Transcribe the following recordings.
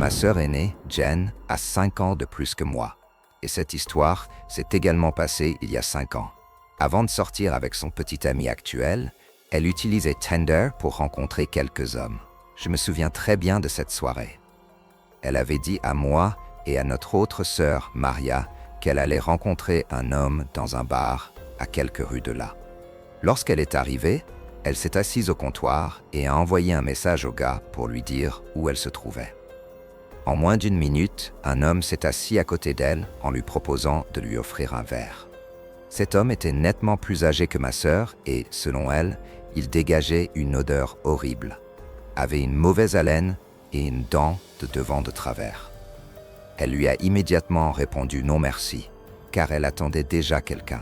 Ma sœur aînée, Jen, a 5 ans de plus que moi. Et cette histoire s'est également passée il y a 5 ans. Avant de sortir avec son petit ami actuel, elle utilisait Tinder pour rencontrer quelques hommes. Je me souviens très bien de cette soirée. Elle avait dit à moi et à notre autre sœur, Maria, qu'elle allait rencontrer un homme dans un bar à quelques rues de là. Lorsqu'elle est arrivée, elle s'est assise au comptoir et a envoyé un message au gars pour lui dire où elle se trouvait. En moins d'1 minute, un homme s'est assis à côté d'elle en lui proposant de lui offrir un verre. Cet homme était nettement plus âgé que ma sœur et, selon elle, il dégageait une odeur horrible, avait une mauvaise haleine et une dent de devant de travers. Elle lui a immédiatement répondu non merci, car elle attendait déjà quelqu'un.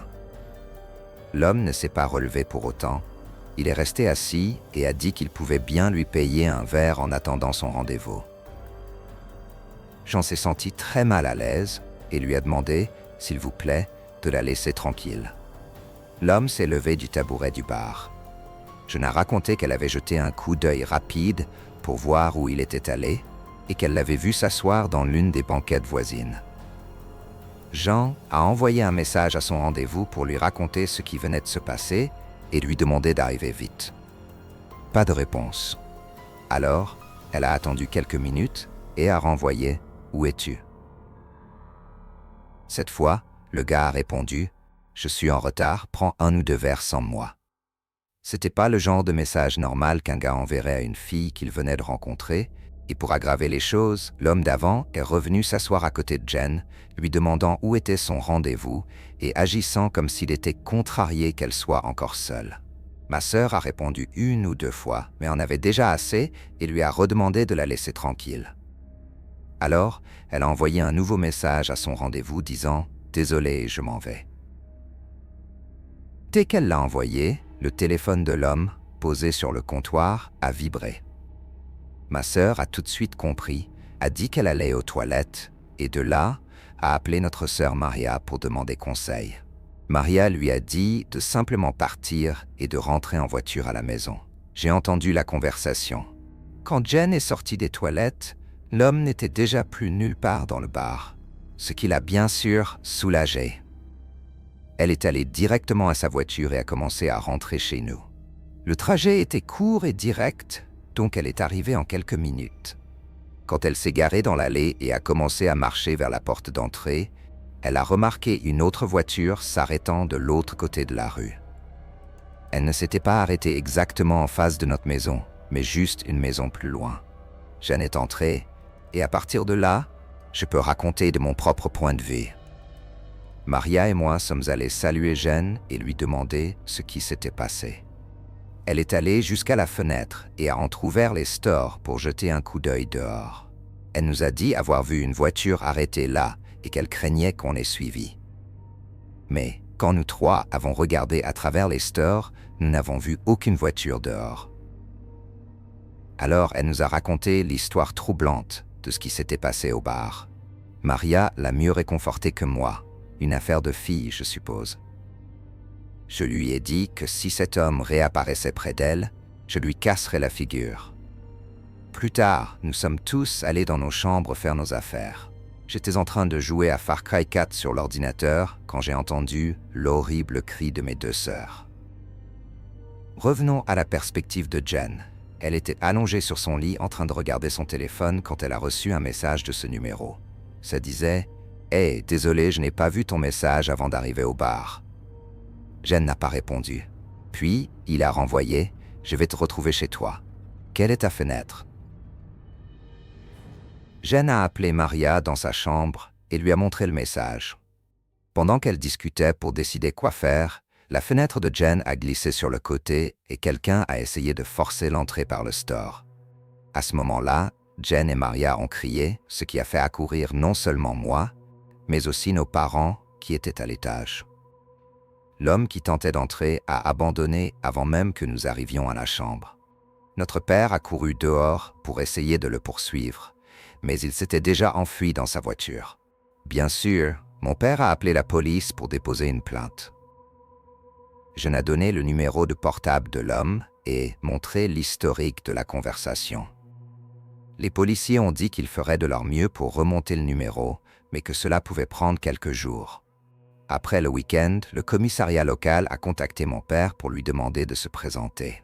L'homme ne s'est pas relevé pour autant. Il est resté assis et a dit qu'il pouvait bien lui payer un verre en attendant son rendez-vous. J'en s'est senti très mal à l'aise et lui a demandé, s'il vous plaît, de la laisser tranquille. L'homme s'est levé du tabouret du bar. Je n'ai raconté qu'elle avait jeté un coup d'œil rapide pour voir où il était allé et qu'elle l'avait vu s'asseoir dans l'une des banquettes voisines. Jean a envoyé un message à son rendez-vous pour lui raconter ce qui venait de se passer et lui demander d'arriver vite. Pas de réponse. Alors, elle a attendu quelques minutes et a renvoyé « Où es-tu » Cette fois, le gars a répondu « Je suis en retard, prends 1 ou 2 verres sans moi ». C'était pas le genre de message normal qu'un gars enverrait à une fille qu'il venait de rencontrer, et pour aggraver les choses, l'homme d'avant est revenu s'asseoir à côté de Jen, lui demandant où était son rendez-vous et agissant comme s'il était contrarié qu'elle soit encore seule. Ma sœur a répondu 1 ou 2 fois, mais en avait déjà assez et lui a redemandé de la laisser tranquille. Alors, elle a envoyé un nouveau message à son rendez-vous disant « Désolé, je m'en vais ». Dès qu'elle l'a envoyé, le téléphone de l'homme, posé sur le comptoir, a vibré. Ma sœur a tout de suite compris, a dit qu'elle allait aux toilettes et de là, a appelé notre sœur Maria pour demander conseil. Maria lui a dit de simplement partir et de rentrer en voiture à la maison. J'ai entendu la conversation. Quand Jen est sortie des toilettes, l'homme n'était déjà plus nulle part dans le bar, ce qui l'a bien sûr soulagée. Elle est allée directement à sa voiture et a commencé à rentrer chez nous. Le trajet était court et direct, donc elle est arrivée en quelques minutes. Quand elle s'est garée dans l'allée et a commencé à marcher vers la porte d'entrée, elle a remarqué une autre voiture s'arrêtant de l'autre côté de la rue. Elle ne s'était pas arrêtée exactement en face de notre maison, mais juste une maison plus loin. Jeanne est entrée, et à partir de là, je peux raconter de mon propre point de vue. Maria et moi sommes allés saluer Jeanne et lui demander ce qui s'était passé. Elle est allée jusqu'à la fenêtre et a entrouvert les stores pour jeter un coup d'œil dehors. Elle nous a dit avoir vu une voiture arrêtée là et qu'elle craignait qu'on ait suivi. Mais quand nous 3 avons regardé à travers les stores, nous n'avons vu aucune voiture dehors. Alors elle nous a raconté l'histoire troublante de ce qui s'était passé au bar. Maria l'a mieux réconfortée que moi, une affaire de fille, je suppose. Je lui ai dit que si cet homme réapparaissait près d'elle, je lui casserais la figure. Plus tard, nous sommes tous allés dans nos chambres faire nos affaires. J'étais en train de jouer à Far Cry 4 sur l'ordinateur quand j'ai entendu l'horrible cri de mes 2 sœurs. Revenons à la perspective de Jen. Elle était allongée sur son lit en train de regarder son téléphone quand elle a reçu un message de ce numéro. Ça disait « Hey, désolé, je n'ai pas vu ton message avant d'arriver au bar. » Jen n'a pas répondu. Puis, il a renvoyé « Je vais te retrouver chez toi. Quelle est ta fenêtre ?» Jen a appelé Maria dans sa chambre et lui a montré le message. Pendant qu'elle discutait pour décider quoi faire, la fenêtre de Jen a glissé sur le côté et quelqu'un a essayé de forcer l'entrée par le store. À ce moment-là, Jen et Maria ont crié, ce qui a fait accourir non seulement moi, mais aussi nos parents qui étaient à l'étage. L'homme qui tentait d'entrer a abandonné avant même que nous arrivions à la chambre. Notre père a couru dehors pour essayer de le poursuivre, mais il s'était déjà enfui dans sa voiture. Bien sûr, mon père a appelé la police pour déposer une plainte. Je n'ai donné le numéro de portable de l'homme et montré l'historique de la conversation. Les policiers ont dit qu'ils feraient de leur mieux pour remonter le numéro, mais que cela pouvait prendre quelques jours. Après le week-end, le commissariat local a contacté mon père pour lui demander de se présenter.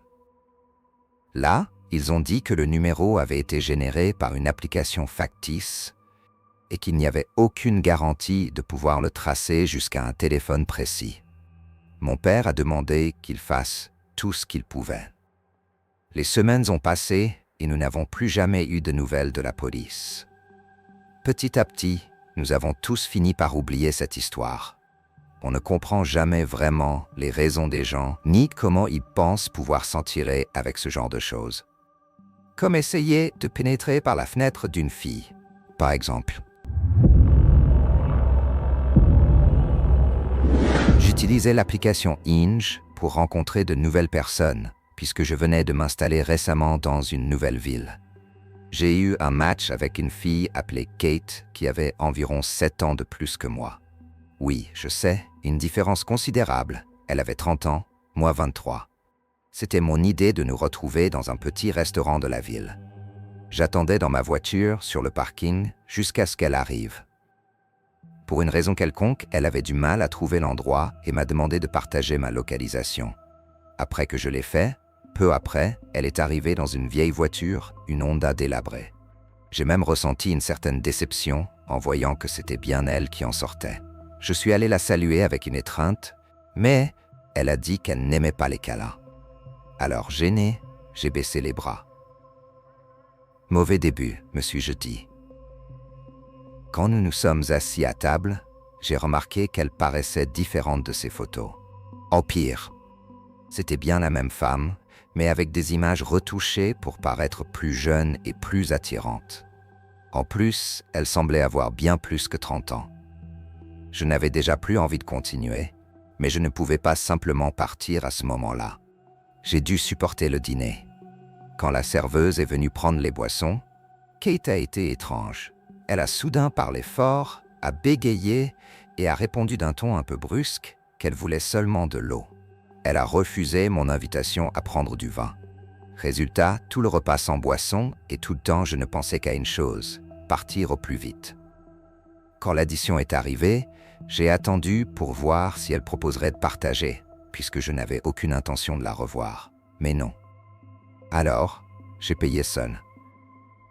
Là, ils ont dit que le numéro avait été généré par une application factice et qu'il n'y avait aucune garantie de pouvoir le tracer jusqu'à un téléphone précis. Mon père a demandé qu'il fasse tout ce qu'il pouvait. Les semaines ont passé et nous n'avons plus jamais eu de nouvelles de la police. Petit à petit, nous avons tous fini par oublier cette histoire. On ne comprend jamais vraiment les raisons des gens, ni comment ils pensent pouvoir s'en tirer avec ce genre de choses. Comme essayer de pénétrer par la fenêtre d'une fille, par exemple. J'utilisais l'application Hinge pour rencontrer de nouvelles personnes, puisque je venais de m'installer récemment dans une nouvelle ville. J'ai eu un match avec une fille appelée Kate qui avait environ 7 ans de plus que moi. Oui, je sais, une différence considérable. Elle avait 30 ans, moi 23. C'était mon idée de nous retrouver dans un petit restaurant de la ville. J'attendais dans ma voiture, sur le parking, jusqu'à ce qu'elle arrive. Pour une raison quelconque, elle avait du mal à trouver l'endroit et m'a demandé de partager ma localisation. Après que je l'ai fait, peu après, elle est arrivée dans une vieille voiture, une Honda délabrée. J'ai même ressenti une certaine déception en voyant que c'était bien elle qui en sortait. Je suis allé la saluer avec une étreinte, mais elle a dit qu'elle n'aimait pas les câlins. Alors gêné, j'ai baissé les bras. Mauvais début, me suis-je dit. Quand nous nous sommes assis à table, j'ai remarqué qu'elle paraissait différente de ses photos. En pire, c'était bien la même femme, mais avec des images retouchées pour paraître plus jeune et plus attirante. En plus, elle semblait avoir bien plus que 30 ans. Je n'avais déjà plus envie de continuer, mais je ne pouvais pas simplement partir à ce moment-là. J'ai dû supporter le dîner. Quand la serveuse est venue prendre les boissons, Kate a été étrange. Elle a soudain parlé fort, a bégayé et a répondu d'un ton un peu brusque qu'elle voulait seulement de l'eau. Elle a refusé mon invitation à prendre du vin. Résultat, tout le repas sans boisson et tout le temps je ne pensais qu'à une chose, partir au plus vite. Quand l'addition est arrivée, j'ai attendu pour voir si elle proposerait de partager, puisque je n'avais aucune intention de la revoir. Mais non. Alors, j'ai payé seul.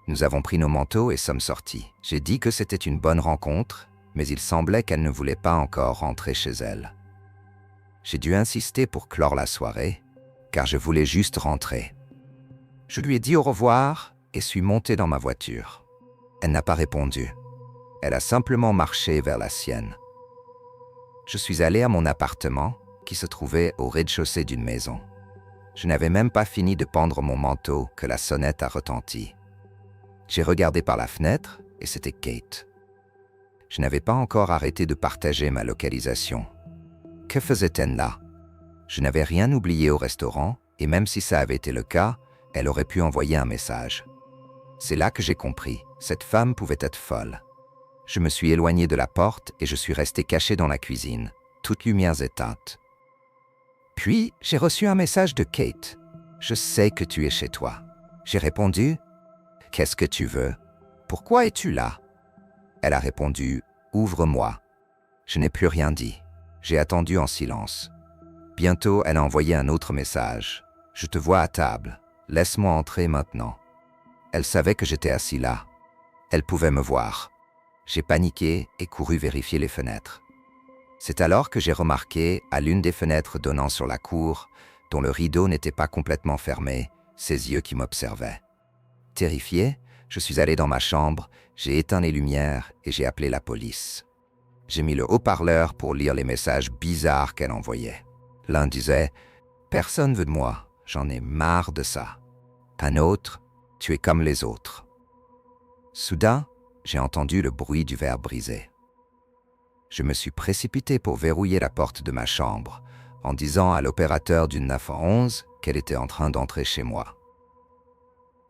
Nous avons pris nos manteaux et sommes sortis. J'ai dit que c'était une bonne rencontre, mais il semblait qu'elle ne voulait pas encore rentrer chez elle. J'ai dû insister pour clore la soirée, car je voulais juste rentrer. Je lui ai dit au revoir et suis monté dans ma voiture. Elle n'a pas répondu. Elle a simplement marché vers la sienne. Je suis allé à mon appartement, qui se trouvait au rez-de-chaussée d'une maison. Je n'avais même pas fini de pendre mon manteau que la sonnette a retenti. J'ai regardé par la fenêtre et c'était Kate. Je n'avais pas encore arrêté de partager ma localisation. Que faisait-elle là? Je n'avais rien oublié au restaurant et même si ça avait été le cas, elle aurait pu envoyer un message. C'est là que j'ai compris, cette femme pouvait être folle. Je me suis éloigné de la porte et je suis resté caché dans la cuisine, toutes lumières éteintes. Puis, j'ai reçu un message de Kate. « Je sais que tu es chez toi. » J'ai répondu « Qu'est-ce que tu veux? Pourquoi es-tu là? » Elle a répondu « Ouvre-moi. » Je n'ai plus rien dit. J'ai attendu en silence. Bientôt, elle a envoyé un autre message. « Je te vois à table. Laisse-moi entrer maintenant. » Elle savait que j'étais assis là. Elle pouvait me voir. J'ai paniqué et couru vérifier les fenêtres. C'est alors que j'ai remarqué, à l'une des fenêtres donnant sur la cour, dont le rideau n'était pas complètement fermé, ses yeux qui m'observaient. Terrifié, je suis allé dans ma chambre, j'ai éteint les lumières et j'ai appelé la police. J'ai mis le haut-parleur pour lire les messages bizarres qu'elle envoyait. L'un disait « Personne veut de moi, j'en ai marre de ça. » Un autre « Tu es comme les autres. » Soudain, j'ai entendu le bruit du verre brisé. Je me suis précipité pour verrouiller la porte de ma chambre, en disant à l'opérateur du 911 qu'elle était en train d'entrer chez moi.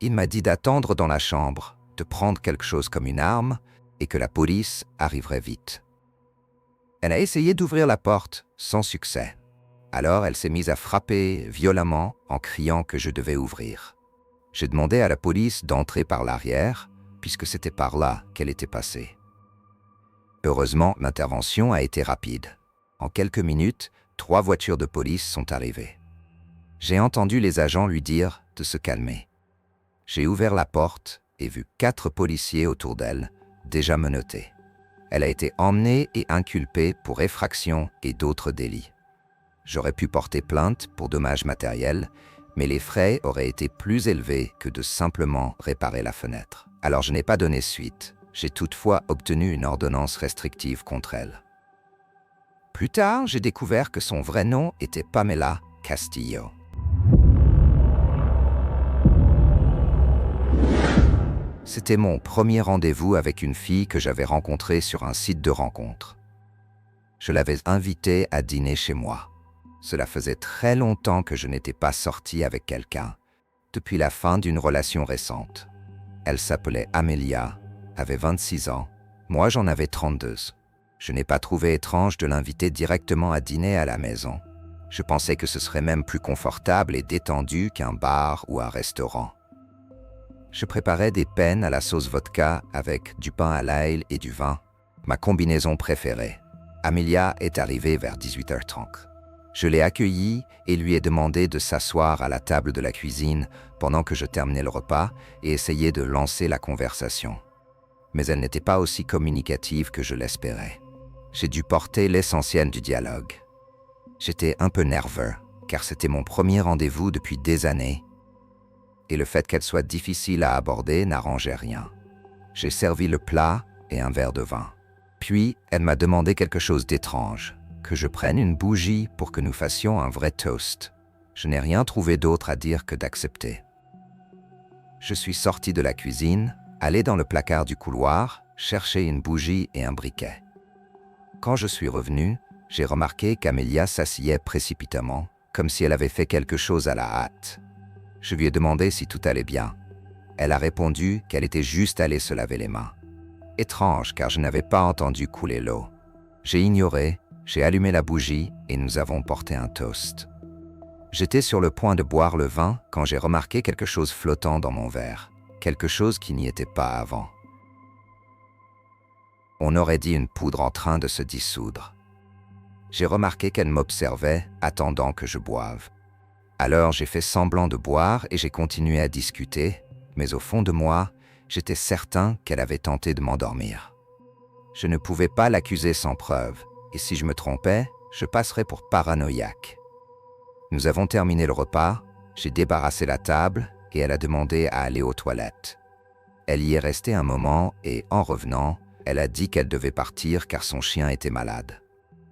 Il m'a dit d'attendre dans la chambre, de prendre quelque chose comme une arme et que la police arriverait vite. Elle a essayé d'ouvrir la porte, sans succès. Alors elle s'est mise à frapper violemment en criant que je devais ouvrir. J'ai demandé à la police d'entrer par l'arrière, puisque c'était par là qu'elle était passée. Heureusement, l'intervention a été rapide. En quelques minutes, 3 voitures de police sont arrivées. J'ai entendu les agents lui dire de se calmer. J'ai ouvert la porte et vu 4 policiers autour d'elle, déjà menottés. Elle a été emmenée et inculpée pour effraction et d'autres délits. J'aurais pu porter plainte pour dommages matériels, mais les frais auraient été plus élevés que de simplement réparer la fenêtre. Alors je n'ai pas donné suite. J'ai toutefois obtenu une ordonnance restrictive contre elle. Plus tard, j'ai découvert que son vrai nom était Pamela Castillo. C'était mon premier rendez-vous avec une fille que j'avais rencontrée sur un site de rencontre. Je l'avais invitée à dîner chez moi. Cela faisait très longtemps que je n'étais pas sorti avec quelqu'un, depuis la fin d'une relation récente. Elle s'appelait Amelia, avait 26 ans, moi j'en avais 32. Je n'ai pas trouvé étrange de l'inviter directement à dîner à la maison. Je pensais que ce serait même plus confortable et détendu qu'un bar ou un restaurant. Je préparais des penne à la sauce vodka avec du pain à l'ail et du vin, ma combinaison préférée. Amelia est arrivée vers 18h30. Je l'ai accueillie et lui ai demandé de s'asseoir à la table de la cuisine pendant que je terminais le repas et essayais de lancer la conversation. Mais elle n'était pas aussi communicative que je l'espérais. J'ai dû porter l'essentiel du dialogue. J'étais un peu nerveux, car c'était mon premier rendez-vous depuis des années, et le fait qu'elle soit difficile à aborder n'arrangeait rien. J'ai servi le plat et un verre de vin. Puis, elle m'a demandé quelque chose d'étrange, que je prenne une bougie pour que nous fassions un vrai toast. Je n'ai rien trouvé d'autre à dire que d'accepter. Je suis sorti de la cuisine, allé dans le placard du couloir, chercher une bougie et un briquet. Quand je suis revenu, j'ai remarqué qu'Amelia s'asseyait précipitamment, comme si elle avait fait quelque chose à la hâte. Je lui ai demandé si tout allait bien. Elle a répondu qu'elle était juste allée se laver les mains. Étrange, car je n'avais pas entendu couler l'eau. J'ai ignoré, j'ai allumé la bougie et nous avons porté un toast. J'étais sur le point de boire le vin quand j'ai remarqué quelque chose flottant dans mon verre, quelque chose qui n'y était pas avant. On aurait dit une poudre en train de se dissoudre. J'ai remarqué qu'elle m'observait, attendant que je boive. Alors j'ai fait semblant de boire et j'ai continué à discuter, mais au fond de moi, j'étais certain qu'elle avait tenté de m'endormir. Je ne pouvais pas l'accuser sans preuve, et si je me trompais, je passerais pour paranoïaque. Nous avons terminé le repas, j'ai débarrassé la table et elle a demandé à aller aux toilettes. Elle y est restée un moment et, en revenant, elle a dit qu'elle devait partir car son chien était malade.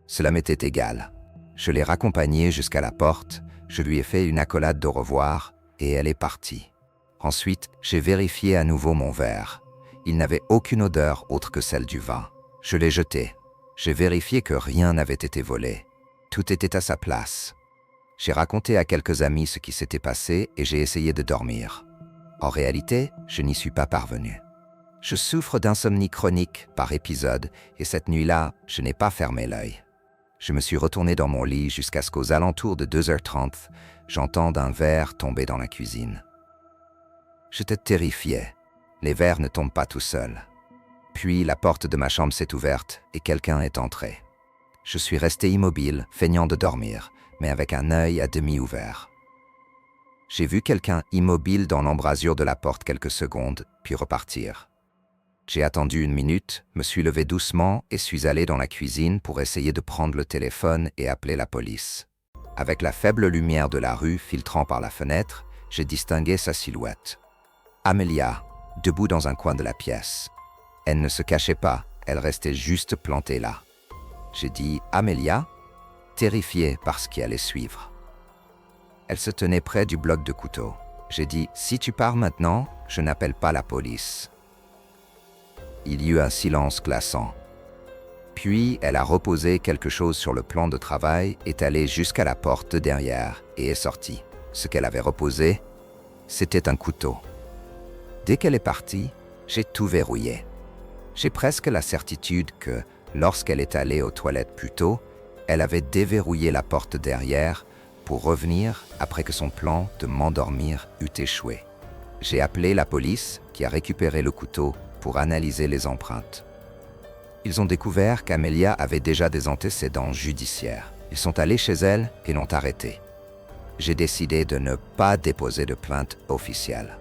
Cela m'était égal. Je l'ai raccompagnée jusqu'à la porte, je lui ai fait une accolade d'au revoir et elle est partie. Ensuite, j'ai vérifié à nouveau mon verre. Il n'avait aucune odeur autre que celle du vin. Je l'ai jeté. J'ai vérifié que rien n'avait été volé. Tout était à sa place. J'ai raconté à quelques amis ce qui s'était passé et j'ai essayé de dormir. En réalité, je n'y suis pas parvenu. Je souffre d'insomnie chronique par épisode et cette nuit-là, je n'ai pas fermé l'œil. Je me suis retourné dans mon lit jusqu'à ce qu'aux alentours de 2h30, j'entende un verre tomber dans la cuisine. J'étais terrifié. Les verres ne tombent pas tout seuls. Puis la porte de ma chambre s'est ouverte et quelqu'un est entré. Je suis resté immobile, feignant de dormir, mais avec un œil à demi ouvert. J'ai vu quelqu'un immobile dans l'embrasure de la porte quelques secondes, puis repartir. J'ai attendu 1 minute, me suis levé doucement et suis allé dans la cuisine pour essayer de prendre le téléphone et appeler la police. Avec la faible lumière de la rue filtrant par la fenêtre, j'ai distingué sa silhouette. Amelia, debout dans un coin de la pièce. Elle ne se cachait pas, elle restait juste plantée là. J'ai dit « Amelia ?» terrifiée par ce qui allait suivre. Elle se tenait près du bloc de couteau. J'ai dit « Si tu pars maintenant, je n'appelle pas la police. » Il y eut un silence glaçant. Puis, elle a reposé quelque chose sur le plan de travail, est allée jusqu'à la porte de derrière et est sortie. Ce qu'elle avait reposé, c'était un couteau. Dès qu'elle est partie, j'ai tout verrouillé. J'ai presque la certitude que, lorsqu'elle est allée aux toilettes plus tôt, elle avait déverrouillé la porte derrière pour revenir après que son plan de m'endormir eut échoué. J'ai appelé la police qui a récupéré le couteau pour analyser les empreintes. Ils ont découvert qu'Amelia avait déjà des antécédents judiciaires. Ils sont allés chez elle et l'ont arrêtée. J'ai décidé de ne pas déposer de plainte officielle.